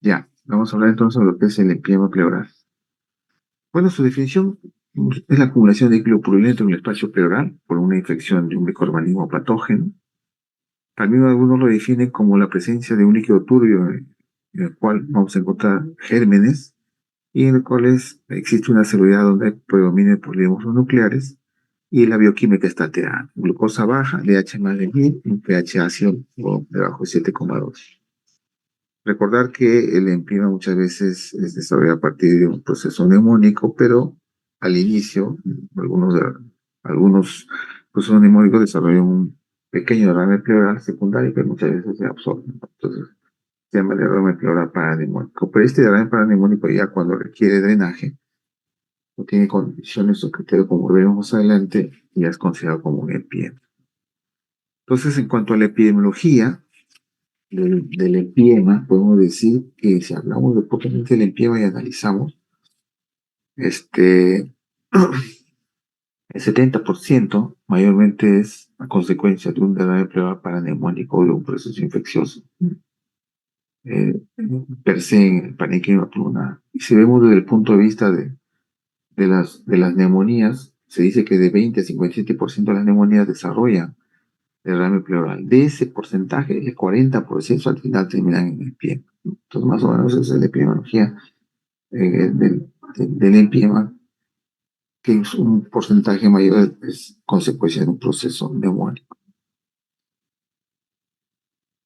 Ya, vamos a hablar entonces de lo que es el empiema pleural. Bueno, su definición es la acumulación de líquido purulento en el espacio pleural por una infección de un microorganismo patógeno. También algunos lo definen como la presencia de un líquido turbio en el cual vamos a encontrar gérmenes y en el cual existe una celularidad donde predominan polímeros nucleares y la bioquímica está alterada. Glucosa baja, LH más de 1000, un pH ácido o debajo de 7,2. Recordar que el empiema muchas veces es desarrollado a partir de un proceso neumónico, pero al inicio, algunos procesos neumónicos desarrollan un pequeño derrame pleural secundario que muchas veces se absorbe. Entonces, se llama derrame pleural paraneumónico. Pero este derrame paraneumónico ya cuando requiere drenaje, no tiene condiciones o criterios como veremos más adelante, ya es considerado como un empiema. Entonces, en cuanto a la epidemiología, del empiema, podemos decir que si hablamos de propiamente del empiema y analizamos, este, el 70% mayormente es a consecuencia de un derrame pleural paraneumónico o de un proceso infeccioso. Eh, per se en el parénquima pulmonar. Y si vemos desde el punto de vista de las neumonías, se dice que de 20 a 57% de las neumonías desarrollan derrame pleural. De ese porcentaje, el 40% al final terminan en el pie. Entonces, más o menos esa es la epidemiología del empiema, que es un porcentaje mayor, es consecuencia de un proceso neumónico.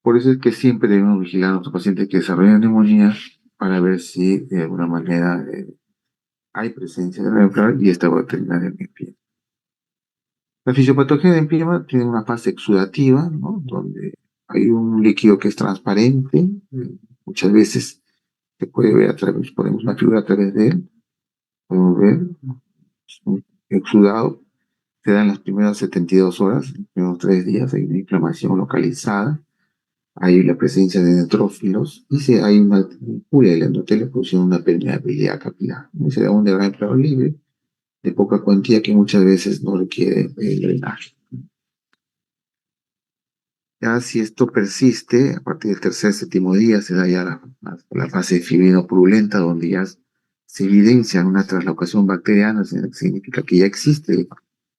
Por eso es que siempre debemos vigilar a nuestros pacientes que desarrollan neumonía para ver si de alguna manera hay presencia de derrame pleural y esta va a terminar en el pie. La fisiopatología del empiema tiene una fase exudativa, ¿no? Donde hay un líquido que es transparente, muchas veces se puede ver a través, podemos una figura a través de él, podemos ver un exudado, se da en las primeras 72 horas, en los primeros 3 días, hay una inflamación localizada, hay la presencia de neutrófilos, y si hay una injuria del endotelio produciendo una permeabilidad capilar, y se da un derrame pleural libre de poca cuantía que muchas veces no requiere el drenaje. Ya si esto persiste, a partir del tercer, séptimo día se da ya la fase fibrino-purulenta, donde ya se evidencia una traslocación bacteriana, significa que ya existe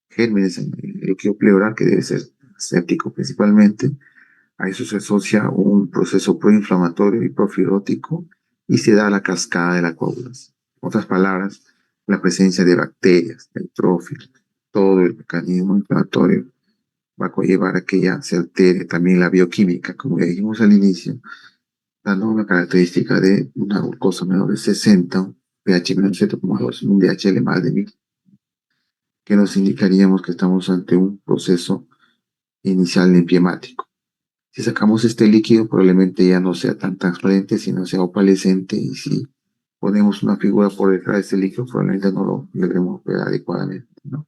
gérmenes en el líquido pleural, que debe ser séptico principalmente. A eso se asocia un proceso proinflamatorio y profibrótico y se da la cascada de la coagulación. En otras palabras, la presencia de bacterias, neutrófilos, todo el mecanismo inflamatorio va a conllevar a que ya se altere también la bioquímica, como ya dijimos al inicio, dando una característica de una glucosa menor de 60, un pH menor de 7,2, un DHL más de 1000, que nos indicaríamos que estamos ante un proceso inicial empiemático. Si sacamos este líquido, probablemente ya no sea tan transparente, sino sea opalescente, y si ponemos una figura por detrás de este líquido, probablemente no lo logremos ver adecuadamente, ¿no?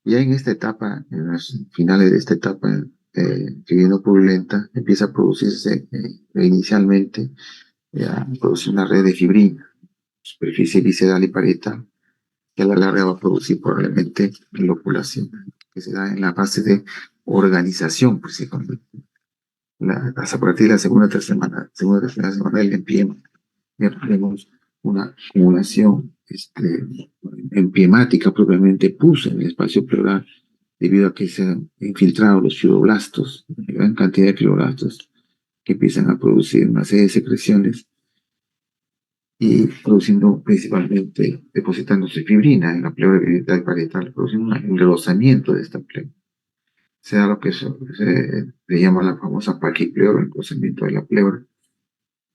Ya en esta etapa, en los finales de esta etapa, que viene purulenta, empieza a producirse inicialmente, a producir una red de fibrina, superficie visceral y parietal, que a la larga va a producir probablemente loculación, que se da en la fase de organización, principalmente. A partir de la segunda, tercera semana del empiema, ya tenemos una acumulación empiemática propiamente pus en el espacio pleural, debido a que se han infiltrado los fibroblastos, una gran cantidad de fibroblastos que empiezan a producir una serie de secreciones y produciendo principalmente, depositándose fibrina en la pleura parietal, produciendo un engrosamiento de esta pleura. Se da lo que se le llama la famosa paquipleura, engrosamiento de la pleura,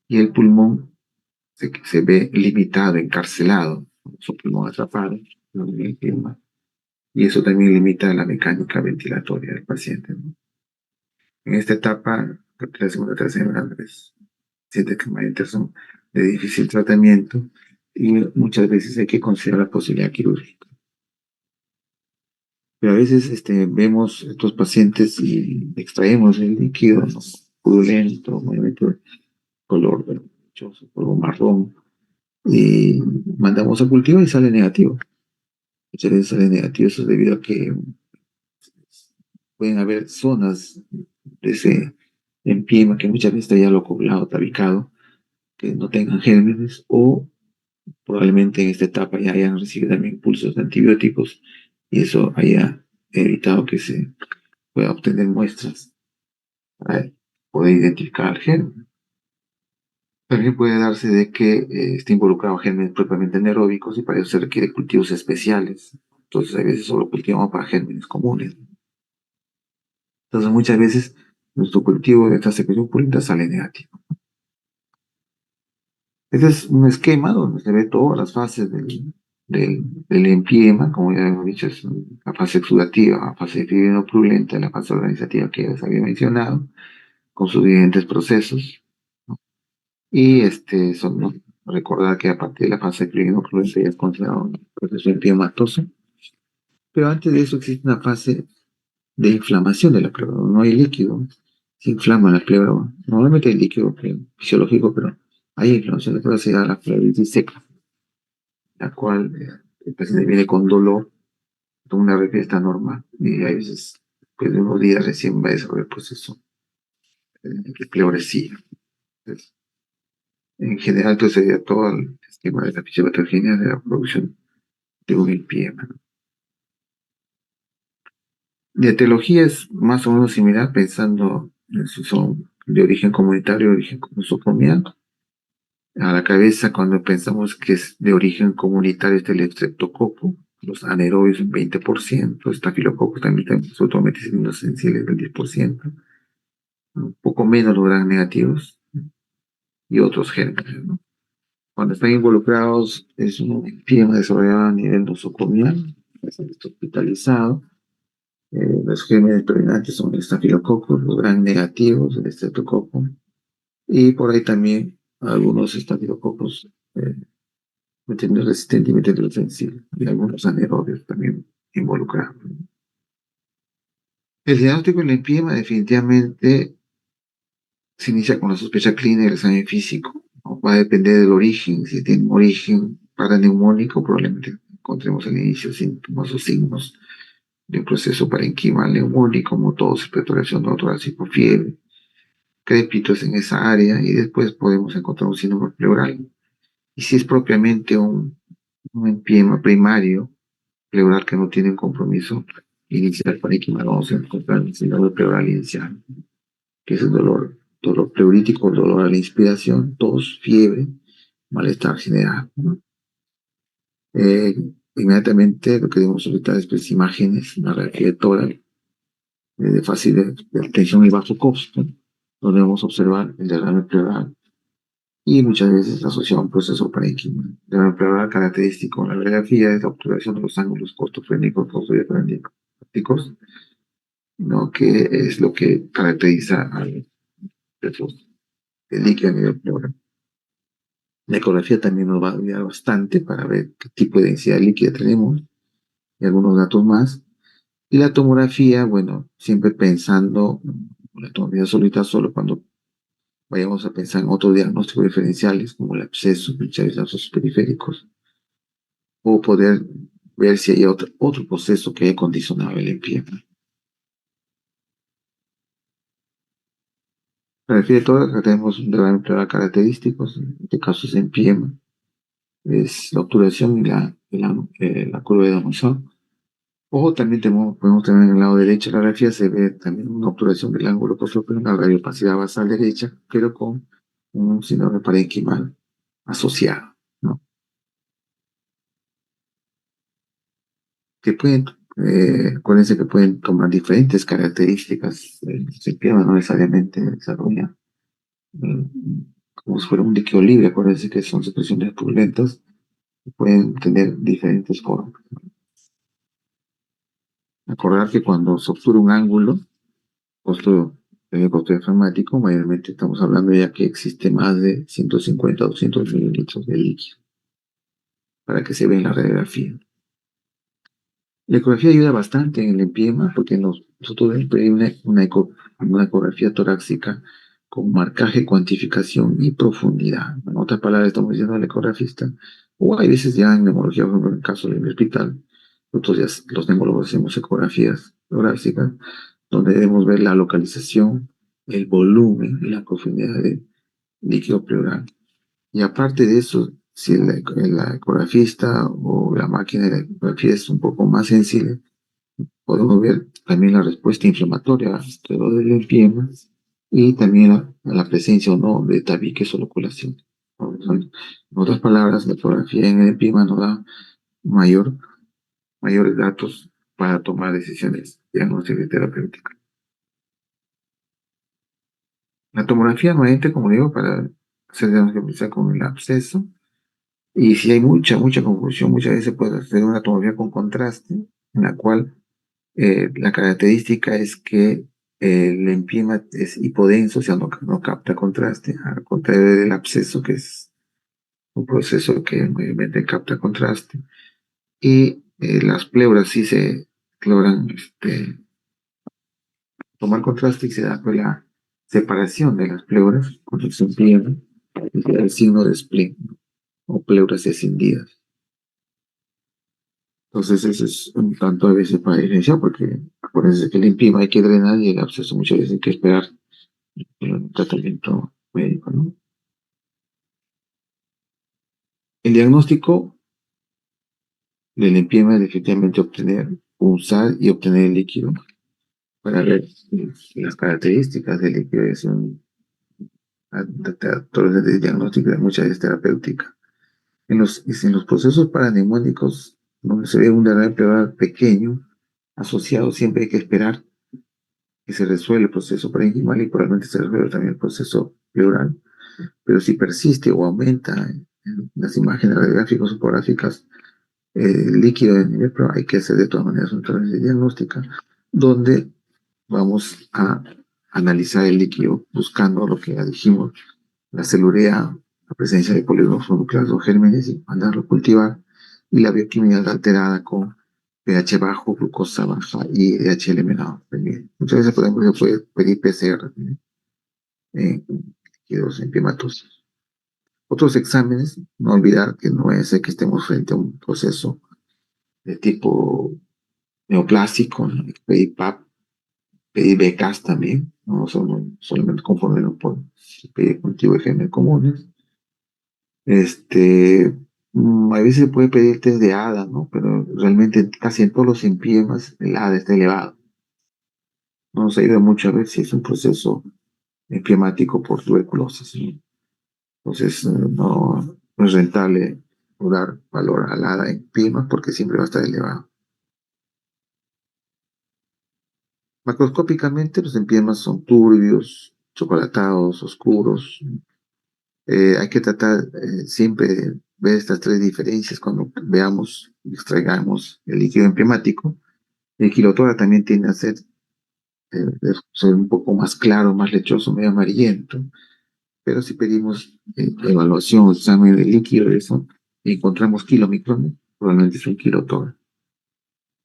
y el pulmón se ve limitado, encarcelado, su pulmón atrapado en el clima, y eso también limita la mecánica ventilatoria del paciente, ¿no? En esta etapa, la segunda, tercera semana, pacientes que mayormente son de difícil tratamiento y muchas veces hay que considerar la posibilidad quirúrgica. Pero a veces vemos estos pacientes y extraemos el líquido, ¿no? Purulento, mayormente color verdoso, polvo marrón, y mandamos a cultivo y sale negativo. Muchas veces sale negativo, eso es debido a que pueden haber zonas de ese empiema que muchas veces está ya loculado, tabicado, que no tengan gérmenes o probablemente en esta etapa ya hayan recibido también impulsos de antibióticos y eso haya evitado que se pueda obtener muestras para poder identificar el germen. También puede darse de que esté involucrado gérmenes propiamente anaeróbicos y para eso se requiere cultivos especiales. Entonces, a veces solo cultivamos para gérmenes comunes. Entonces, muchas veces nuestro cultivo de esta secreción purulenta sale negativo. Este es un esquema donde se ve todas las fases del empiema, como ya hemos dicho, es la fase exudativa, la fase purulenta, la fase organizativa que ya les había mencionado, con sus diferentes procesos, ¿no? Y ¿no? Recordar que a partir de la fase purulenta ya es considerado un proceso empiematoso, pero antes de eso existe una fase de inflamación de la pleura. No hay líquido, se inflama la pleura. Normalmente hay líquido fisiológico, pero hay inflamación de la pleura, se da la pleuritis seca, la cual el paciente viene con dolor, con una respuesta normal, y a veces, después de unos días, recién va a desarrollar el proceso de pleuresía. Entonces, en general, entonces sería todo el esquema de la fisiopatogenia de la producción de un empiema. De etiología es más o menos similar, pensando en si son de origen comunitario o de origen nosocomial. A la cabeza, cuando pensamos que es de origen comunitario, está el estreptococo, los anaerobios un 20%, estafilococo también, sobre todo meticilinos sensibles del 10%, un poco menos los gram negativos y otros gérmenes, ¿no? Cuando están involucrados es un empiema desarrollado a nivel nosocomial, está hospitalizado. Los gérmenes predominantes son el estafilococo, los gram negativos, el estreptococo, y por ahí también algunos estafilococos meterlo resistente y meterlo sensible, y algunos anaerobios también involucrados. El diagnóstico del empiema definitivamente se inicia con la sospecha clínica del examen físico, ¿no? Va a depender del origen. Si tiene un origen paraneumónico, probablemente encontremos al inicio síntomas o signos de un proceso parenquimal neumónico, como tos, expectoración no torácica, fiebre, crépitos en esa área, y después podemos encontrar un síndrome pleural. Y si es propiamente un empiema primario, pleural que no tiene un compromiso inicial parenquimal, vamos a encontrar el síndrome pleural inicial, que es el dolor pleurítico, dolor a la inspiración, tos, fiebre, malestar general, ¿no? Eh, Inmediatamente lo que vemos ahorita es pues, imágenes, una radiografía de tórax de fácil de tensión y bajo costo, donde vamos a observar el derrame pleural y muchas veces asociado a un proceso parenquimal. El derrame pleural característico en la radiografía es la obturación de los ángulos costofrénicos, costodiafragmáticos, ¿no? Que es lo que caracteriza al proceso de líquido a nivel pleural. La ecografía también nos va a ayudar bastante para ver qué tipo de densidad líquida tenemos y algunos datos más. Y la tomografía, bueno, siempre pensando la tomografía solita solo cuando vayamos a pensar en otros diagnósticos diferenciales como el absceso, pinchazos abscesos periféricos, o poder ver si hay otro proceso que haya condicionado el empiema. Para el de todo, acá tenemos un derrame pleural característicos, en este caso es empiema, es la obturación y la curva de Damon. O también podemos tener en el lado derecho de la radiografía, se ve también una obturación del ángulo costopeo, una radiopacidad basal derecha, pero con un síndrome parenquimal asociado, ¿no? Que pueden, acuérdense que pueden tomar diferentes características, se empieza no necesariamente desarrolla eh, como si fuera un líquido libre, acuérdense que son secreciones purulentas, pueden tener diferentes formas. Acordar que cuando se obtura un ángulo, costo diafragmático, mayormente estamos hablando ya que existe más de 150 o 200 mililitros de líquido para que se vea en la radiografía. La ecografía ayuda bastante en el empiema porque nosotros debemos pedir una ecografía torácica con marcaje, cuantificación y profundidad. En otras palabras, estamos diciendo al ecografista, o hay veces ya en neumología, por ejemplo, en el caso del hospital, nosotros ya los neumólogos hacemos ecografías torácicas donde debemos ver la localización, el volumen y la profundidad del líquido pleural. Y aparte de eso, si la ecografista o la máquina de la ecografía es un poco más sensible, podemos ver también la respuesta inflamatoria del linfoma y también la presencia o no de tabiques o loculación. En otras palabras, la ecografía en el linfoma nos da mayor, mayores datos para tomar decisiones diagnósticas y terapéuticas. La tomografía nuevamente, como digo, para hacer diagnóstico con el absceso. Y si hay mucha confusión, muchas veces se puede hacer una tomografía con contraste, en la cual la característica es que el linfoma es hipodenso, o sea, no capta contraste, al contrario del absceso, que es un proceso que mayormente capta contraste. Y las pleuras sí se logran tomar contraste y se da pues, la separación de las pleuras cuando se empiezan, el signo de spleen o pleuras escindidas. Entonces, eso es un tanto a veces para diferenciar, porque acuérdense que el linfoma hay que drenar y el absceso muchas veces hay que esperar el tratamiento médico, ¿no? El diagnóstico del linfoma es efectivamente obtener, pulsar y obtener el líquido para ver las características del líquido. Es un de diagnóstico de muchas veces terapéutica. En los procesos paraneumónicos, donde se ve un derrame pleural pequeño, asociado, siempre hay que esperar que se resuelve el proceso parenquimal y probablemente se resuelve también el proceso pleural. Pero si persiste o aumenta en las imágenes radiográficas o topográficas el líquido de nivel, pero hay que hacer de todas maneras un trabajo de diagnóstica, donde vamos a analizar el líquido buscando lo que ya dijimos, la celurea, la presencia de polígonos nucleares o gérmenes y mandarlo a cultivar, y la bioquímica alterada con pH bajo, glucosa baja y DHL eliminado. Muchas veces se puede pedir PCR en líquidos enfimatosos. Otros exámenes, no olvidar que no es que estemos frente a un proceso de tipo neoplásico, ¿no? Pedir PAP, pedir becas también, no solamente conformarnos por pedir cultivo de genes comunes. A veces se puede pedir test de ADA, ¿no? Pero realmente casi en todos los empiemas el ADA está elevado. No nos ayuda mucho a ver si es un proceso empiemático por tuberculosis, ¿no? Entonces no es rentable dar valor al ADA en empiemas porque siempre va a estar elevado. Macroscópicamente los empiemas son turbios, chocolatados, oscuros. Hay que tratar siempre de ver estas tres diferencias cuando veamos y extraigamos el líquido empiemático. El kilotora también tiende a ser un poco más claro, más lechoso, medio amarillento. Pero si pedimos evaluación, examen de líquido, eso, y encontramos kilomicrones, probablemente es un kilotora.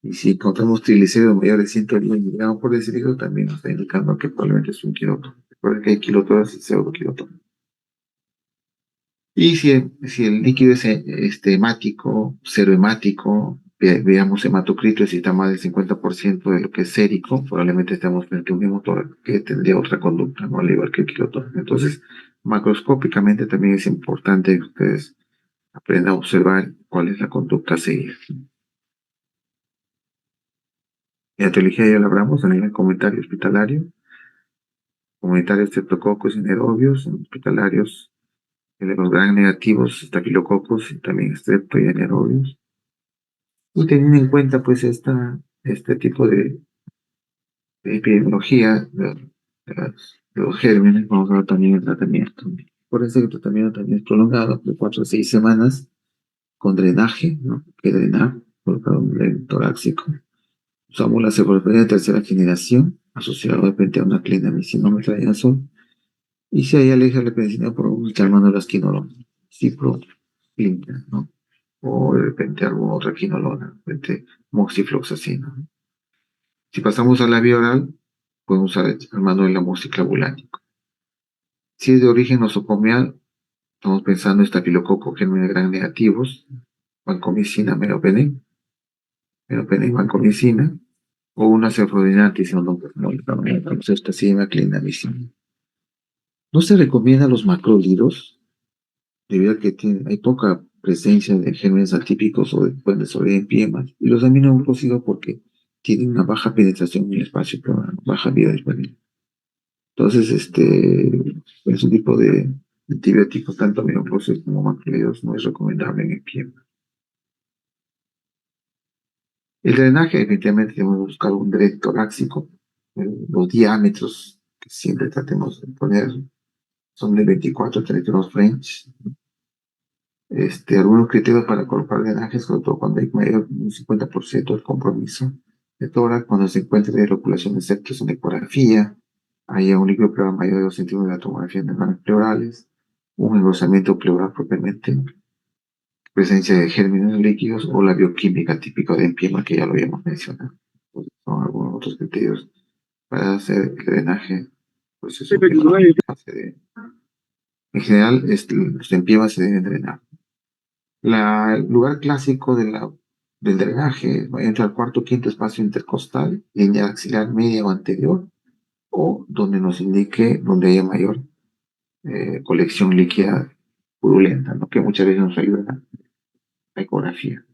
Y si encontramos triglicéridos mayores de 110 miligramos por decilitro, también nos está indicando que probablemente es un kilotora. Recuerden que hay kilotoras y pseudokilotoras. Y si el líquido es hemático, hemático, veamos hematocrito, si está más del 50% de lo que es sérico, probablemente estamos frente a un hemotor que tendría otra conducta, ¿no? Al igual que el kilotón. Entonces, macroscópicamente también es importante que ustedes aprendan a observar cuál es la conducta a seguir. En la teología ya lo hablamos en el comentario hospitalario, comunitarios streptococos y anaerobios, hospitalarios, los gran negativos, estafilococos y también strepto y anaerobios. Y teniendo en cuenta pues este tipo de epidemiología de los gérmenes, vamos a ver también el tratamiento. Por eso el tratamiento también es prolongado de 4 a 6 semanas con drenaje, ¿no? Que drenar, colocado un lente torácico. Usamos la cefalopenia de tercera generación, asociado de repente a una clindamicina o metronidazol. Y si hay alergia a la penicilina, por llamando las quinolonas, ciproflimna, ¿no? O de repente alguna otra quinolona, de repente moxifloxacina, ¿no? Si pasamos a la vía oral, podemos usar el manual de la moxiclavulánico. Si es de origen nosocomial, estamos pensando en estafilococo gérmenes gran negativos, vancomicina, meropenem, vancomicina, o una cefrodinantis, no, clindamicina. No se recomienda los macrólidos, debido a que hay poca presencia de gérmenes atípicos o de puentes sobre empiemas, y los aminoglucósidos porque tienen una baja penetración en el espacio, pero una baja biodisponibilidad. Entonces, ese tipo de antibióticos, tanto aminoglucósidos como macrolidos, no es recomendable en empiema. El drenaje, definitivamente debemos buscar un dren torácico. Los diámetros que siempre tratemos de poner son de 24 a 32 French. Algunos criterios para colocar drenajes, sobre todo cuando hay mayor de un 50% del compromiso de tórax, cuando se encuentre de loculación de septos en ecografía, haya un líquido pleural mayor de 2 centímetros de la tomografía de membranas pleurales, un engrosamiento pleural propiamente, presencia de gérmenes líquidos o la bioquímica típica de empiema que ya lo habíamos mencionado. Entonces, son algunos otros criterios para hacer el drenaje, pues eso, en general, los empiemas se deben drenar. El lugar clásico del drenaje va entre el cuarto o quinto espacio intercostal, línea axilar media o anterior, o donde nos indique donde haya mayor colección líquida purulenta, ¿no? Que muchas veces nos ayuda la ecografía.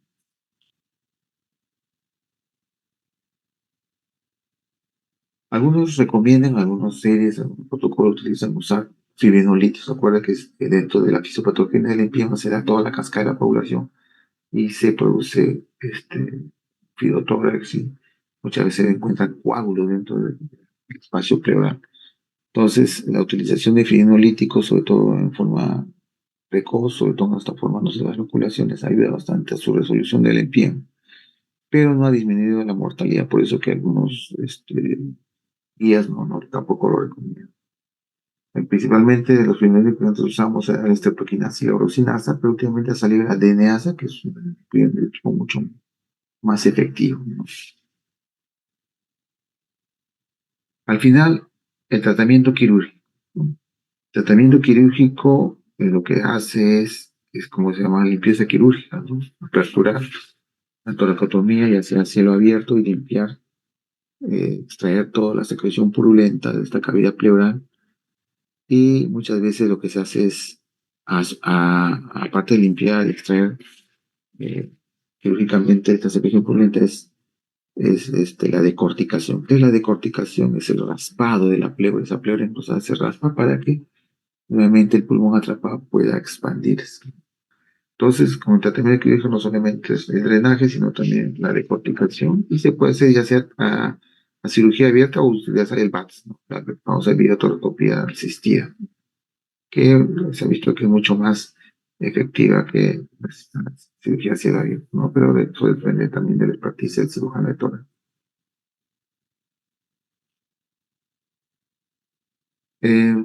Algunos recomiendan, algunas series, algunos protocolos utilizan usar fibrinolitos. Recuerda que dentro de la fisiopatogenia del empiema se da toda la cascada de la población y se produce fidotórax y muchas veces se encuentran coágulos dentro del espacio pleural. Entonces, la utilización de fibrinolíticos, sobre todo en forma precoz, sobre todo hasta formándose las loculaciones, ayuda bastante a su resolución del empiema, pero no ha disminuido la mortalidad, por eso que algunos guías tampoco lo recomiendan. Principalmente de los primeros que nosotros usamos era la estreptoquinasa y la urosinasa, pero últimamente ha salido la DNasa, que es un tipo mucho más efectivo, ¿no? Al final, el tratamiento quirúrgico, ¿no? El tratamiento quirúrgico lo que hace es como se llama limpieza quirúrgica, ¿no? Aperturar la toracotomía y hacer cielo abierto y limpiar, extraer toda la secreción purulenta de esta cavidad pleural. Y muchas veces lo que se hace es, aparte de limpiar y extraer quirúrgicamente esta secreción purulenta, es la decorticación. ¿Qué es la decorticación? Es el raspado de la pleura. Esa pleura entonces se raspa para que nuevamente el pulmón atrapado pueda expandirse. Entonces, como el tratamiento quirúrgico no solamente es el drenaje, sino también la decorticación, y se puede hacer ya sea a cirugía abierta o utilizar el BATS, ¿no? La famosa videotoracopía asistida, que se ha visto que es mucho más efectiva que la cirugía a cielo abierto, ¿no? Pero eso depende también de la experticia del cirujano de tórax. Eh,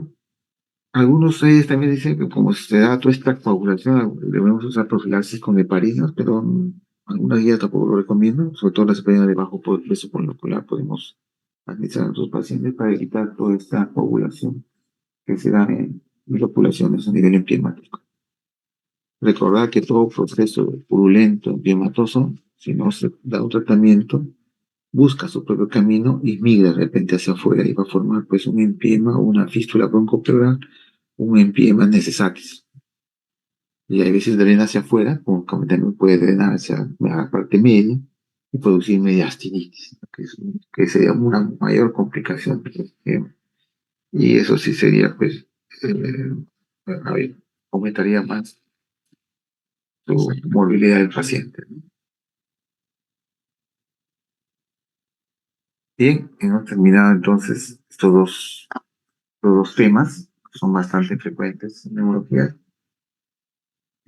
Algunos también dicen que como se da toda esta coagulación, debemos usar profilaxis con heparinas, pero algunas guías tampoco lo recomiendan, sobre todo las heparinas de bajo peso molecular podemos administrar a nuestros pacientes para evitar toda esta coagulación que se da en loculaciones a nivel empiemático. Recordar que todo proceso purulento, empiematoso, si no se da un tratamiento, busca su propio camino y migra de repente hacia afuera y va a formar pues un empiema o una fístula broncopleural, un empiema necesarios. Y a veces drena hacia afuera, como también puede drenar hacia la parte media y producir mediastinitis, ¿no? Que sería una mayor complicación del empiema. Y eso sí sería pues, eh, a ver, aumentaría más su morbilidad del paciente, ¿no? Bien, hemos terminado entonces estos dos temas, que son bastante frecuentes en neurología.